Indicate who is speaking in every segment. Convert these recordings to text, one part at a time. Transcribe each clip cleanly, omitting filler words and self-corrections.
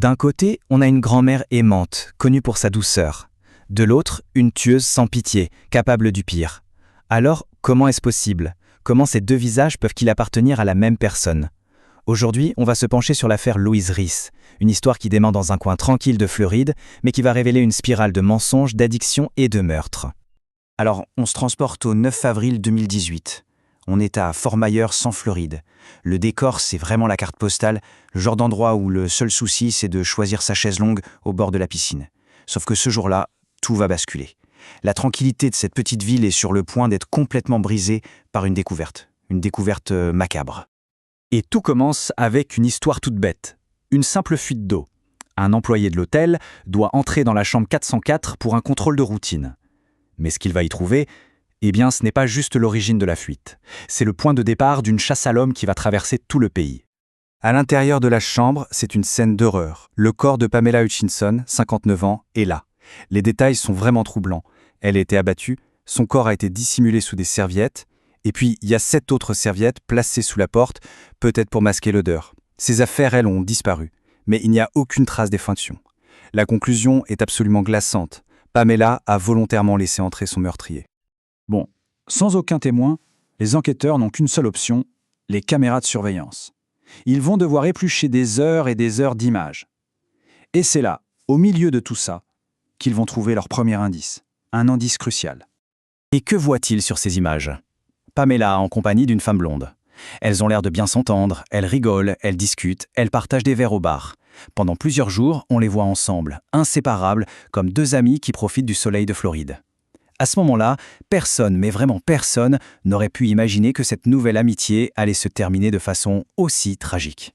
Speaker 1: D'un côté, on a une grand-mère aimante, connue pour sa douceur. De l'autre, une tueuse sans pitié, capable du pire. Alors, comment est-ce possible? Comment ces deux visages peuvent-ils appartenir à la même personne? Aujourd'hui, on va se pencher sur l'affaire Louise Rice, une histoire qui démarre dans un coin tranquille de Floride, mais qui va révéler une spirale de mensonges, d'addictions et de meurtres. Alors, on se transporte au 9 avril 2018. On est à Fort Myers, en Floride. Le décor, c'est vraiment la carte postale, le genre d'endroit où le seul souci, c'est de choisir sa chaise longue au bord de la piscine. Sauf que ce jour-là, tout va basculer. La tranquillité de cette petite ville est sur le point d'être complètement brisée par une découverte macabre. Et tout commence avec une histoire toute bête, une simple fuite d'eau. Un employé de l'hôtel doit entrer dans la chambre 404 pour un contrôle de routine. Mais ce qu'il va y trouver, eh bien, ce n'est pas juste l'origine de la fuite. C'est le point de départ d'une chasse à l'homme qui va traverser tout le pays. À l'intérieur de la chambre, c'est une scène d'horreur. Le corps de Pamela Hutchinson, 59 ans, est là. Les détails sont vraiment troublants. Elle a été abattue, son corps a été dissimulé sous des serviettes, et puis il y a 7 autres serviettes placées sous la porte, peut-être pour masquer l'odeur. Ces affaires, elles, ont disparu, mais il n'y a aucune trace d'effraction. La conclusion est absolument glaçante. Pamela a volontairement laissé entrer son meurtrier. Bon, sans aucun témoin, les enquêteurs n'ont qu'une seule option, les caméras de surveillance. Ils vont devoir éplucher des heures et des heures d'images. Et c'est là, au milieu de tout ça, qu'ils vont trouver leur premier indice, un indice crucial. Et que voit-il sur ces images? Pamela en compagnie d'une femme blonde. Elles ont l'air de bien s'entendre, elles rigolent, elles discutent, elles partagent des verres au bar. Pendant plusieurs jours, on les voit ensemble, inséparables, comme deux amis qui profitent du soleil de Floride. À ce moment-là, personne, mais vraiment personne, n'aurait pu imaginer que cette nouvelle amitié allait se terminer de façon aussi tragique.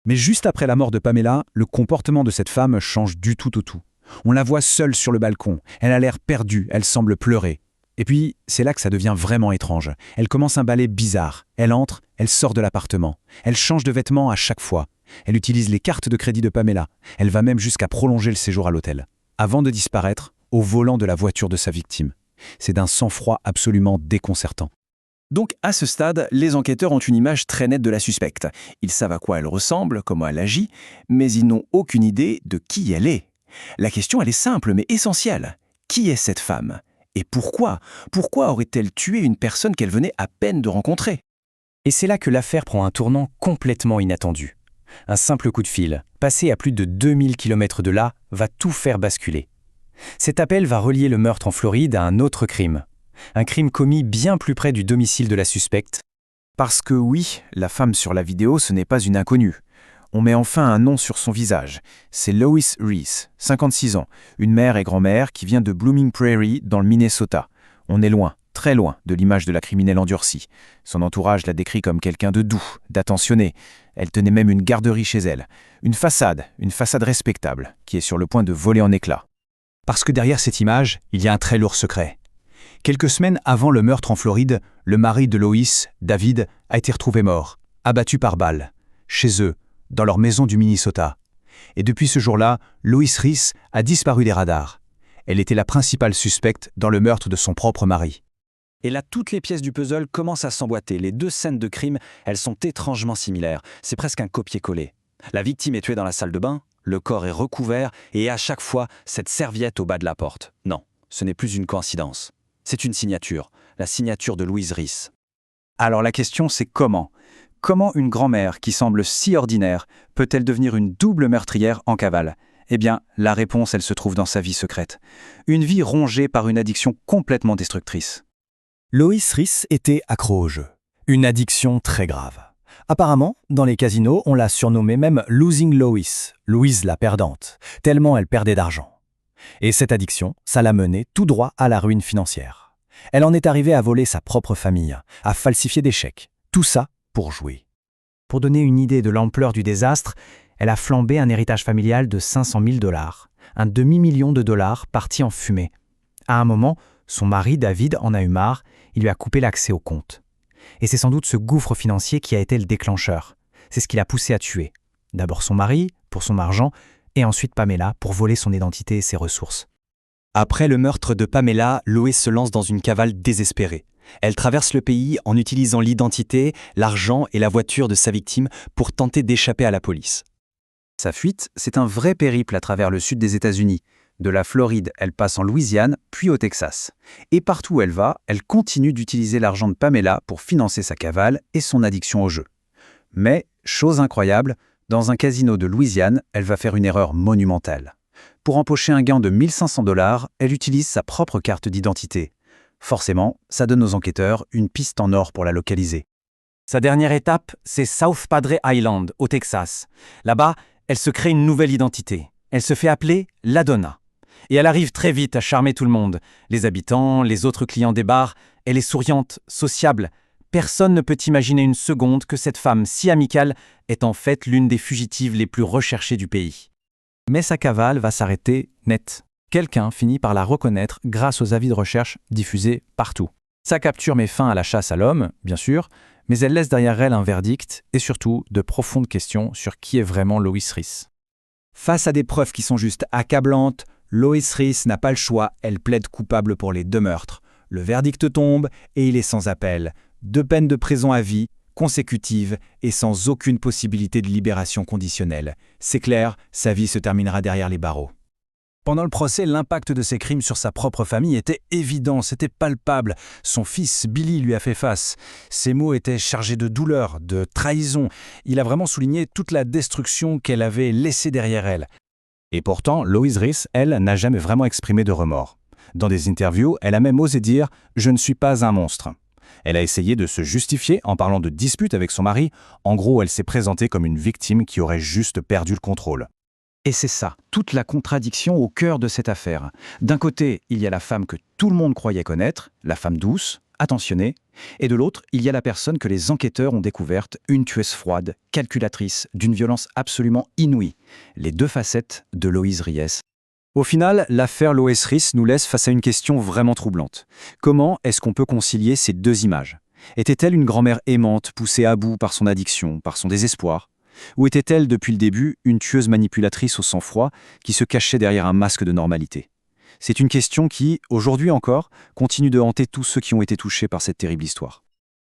Speaker 1: Mais juste après la mort de Pamela, le comportement de cette femme change du tout au tout. On la voit seule sur le balcon, elle a l'air perdue, elle semble pleurer. Et puis, c'est là que ça devient vraiment étrange. Elle commence un balai bizarre. Elle entre, elle sort de l'appartement. Elle change de vêtements à chaque fois. Elle utilise les cartes de crédit de Pamela. Elle va même jusqu'à prolonger le séjour à l'hôtel, avant de disparaître au volant de la voiture de sa victime. C'est d'un sang-froid absolument déconcertant. Donc, à ce stade, les enquêteurs ont une image très nette de la suspecte. Ils savent à quoi elle ressemble, comment elle agit, mais ils n'ont aucune idée de qui elle est. La question, elle est simple, mais essentielle. Qui est cette femme ? Et pourquoi? Pourquoi aurait-elle tué une personne qu'elle venait à peine de rencontrer? Et c'est là que l'affaire prend un tournant complètement inattendu. Un simple coup de fil, passé à plus de 2000 km de là, va tout faire basculer. Cet appel va relier le meurtre en Floride à un autre crime. Un crime commis bien plus près du domicile de la suspecte. Parce que oui, la femme sur la vidéo, ce n'est pas une inconnue. On met enfin un nom sur son visage. C'est Louise Rice, 56 ans, une mère et grand-mère qui vient de Blooming Prairie, dans le Minnesota. On est loin, très loin, de l'image de la criminelle endurcie. Son entourage la décrit comme quelqu'un de doux, d'attentionné. Elle tenait même une garderie chez elle. Une façade respectable, qui est sur le point de voler en éclats. Parce que derrière cette image, il y a un très lourd secret. Quelques semaines avant le meurtre en Floride, le mari de Lois, David, a été retrouvé mort, abattu par balle, chez eux, dans leur maison du Minnesota. Et depuis ce jour-là, Louise Rice a disparu des radars. Elle était la principale suspecte dans le meurtre de son propre mari. Et là, toutes les pièces du puzzle commencent à s'emboîter. Les deux scènes de crime, elles sont étrangement similaires. C'est presque un copier-coller. La victime est tuée dans la salle de bain, le corps est recouvert, et à chaque fois, cette serviette au bas de la porte. Non, ce n'est plus une coïncidence. C'est une signature, la signature de Louise Rice. Alors la question, c'est comment? Comment une grand-mère qui semble si ordinaire peut-elle devenir une double meurtrière en cavale? Eh bien, la réponse, elle se trouve dans sa vie secrète. Une vie rongée par une addiction complètement destructrice. Louise Rice était accro au jeu. Une addiction très grave. Apparemment, dans les casinos, on l'a surnommée même Losing Lois, Louise la perdante, tellement elle perdait d'argent. Et cette addiction, ça l'a menée tout droit à la ruine financière. Elle en est arrivée à voler sa propre famille, à falsifier des chèques. Tout ça pour jouer. Pour donner une idée de l'ampleur du désastre, elle a flambé un héritage familial de 500 000 $, un demi-million de dollars parti en fumée. À un moment, son mari, David, en a eu marre, il lui a coupé l'accès au compte. Et c'est sans doute ce gouffre financier qui a été le déclencheur. C'est ce qui l'a poussé à tuer. D'abord son mari, pour son argent, et ensuite Pamela, pour voler son identité et ses ressources. Après le meurtre de Pamela, Lois se lance dans une cavale désespérée. Elle traverse le pays en utilisant l'identité, l'argent et la voiture de sa victime pour tenter d'échapper à la police.
Speaker 2: Sa fuite, c'est un vrai périple à travers le sud des États-Unis. De la Floride, elle passe en Louisiane, puis au Texas. Et partout où elle va, elle continue d'utiliser l'argent de Pamela pour financer sa cavale et son addiction au jeu. Mais, chose incroyable, dans un casino de Louisiane, elle va faire une erreur monumentale. Pour empocher un gain de 1 500 $, elle utilise sa propre carte d'identité. Forcément, ça donne aux enquêteurs une piste en or pour la localiser.
Speaker 3: Sa dernière étape, c'est South Padre Island, au Texas. Là-bas, elle se crée une nouvelle identité. Elle se fait appeler La Donna. Et elle arrive très vite à charmer tout le monde. Les habitants, les autres clients des bars. Elle est souriante, sociable. Personne ne peut imaginer une seconde que cette femme si amicale est en fait l'une des fugitives les plus recherchées du pays.
Speaker 1: Mais sa cavale va s'arrêter net. Quelqu'un finit par la reconnaître grâce aux avis de recherche diffusés partout. Sa capture met fin à la chasse à l'homme, bien sûr, mais elle laisse derrière elle un verdict et surtout de profondes questions sur qui est vraiment Lois Ries. Face à des preuves qui sont juste accablantes, Lois Ries n'a pas le choix, elle plaide coupable pour les 2 meurtres. Le verdict tombe et il est sans appel. 2 peines de prison à vie, consécutives et sans aucune possibilité de libération conditionnelle. C'est clair, sa vie se terminera derrière les barreaux. Pendant le procès, l'impact de ses crimes sur sa propre famille était évident, c'était palpable. Son fils, Billy, lui a fait face. Ses mots étaient chargés de douleur, de trahison. Il a vraiment souligné toute la destruction qu'elle avait laissée derrière elle. Et pourtant, Lois Ries, elle, n'a jamais vraiment exprimé de remords. Dans des interviews, elle a même osé dire « Je ne suis pas un monstre ». Elle a essayé de se justifier en parlant de disputes avec son mari. En gros, elle s'est présentée comme une victime qui aurait juste perdu le contrôle. Et c'est ça, toute la contradiction au cœur de cette affaire. D'un côté, il y a la femme que tout le monde croyait connaître, la femme douce, attentionnée, et de l'autre, il y a la personne que les enquêteurs ont découverte, une tueuse froide, calculatrice, d'une violence absolument inouïe. Les 2 facettes de Lois Ries. Au final, l'affaire Lois Ries nous laisse face à une question vraiment troublante. Comment est-ce qu'on peut concilier ces 2 images ? Était-elle une grand-mère aimante, poussée à bout par son addiction, par son désespoir ? Ou était-elle, depuis le début, une tueuse manipulatrice au sang-froid qui se cachait derrière un masque de normalité ? C'est une question qui, aujourd'hui encore, continue de hanter tous ceux qui ont été touchés par cette terrible histoire.